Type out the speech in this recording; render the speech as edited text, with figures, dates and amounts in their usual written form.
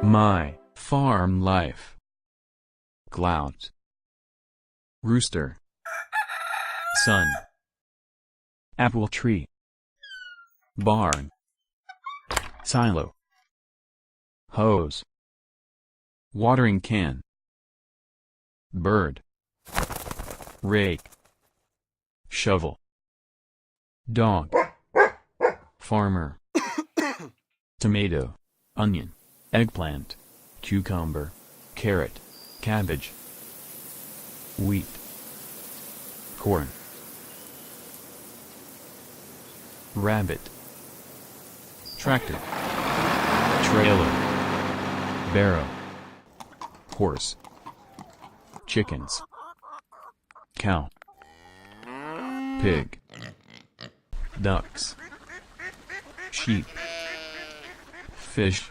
My farm life. Clout. Rooster. Sun. Apple tree. Barn. Silo. Hose. Watering can. Bird. Rake. Shovel. Dog. Farmer. Tomato. Onion. Eggplant. Cucumber. Carrot. Cabbage. Wheat. Corn. Rabbit. Tractor. Trailer. Barrow. Horse. Chickens. Cow. Pig. Ducks. Sheep. Fish.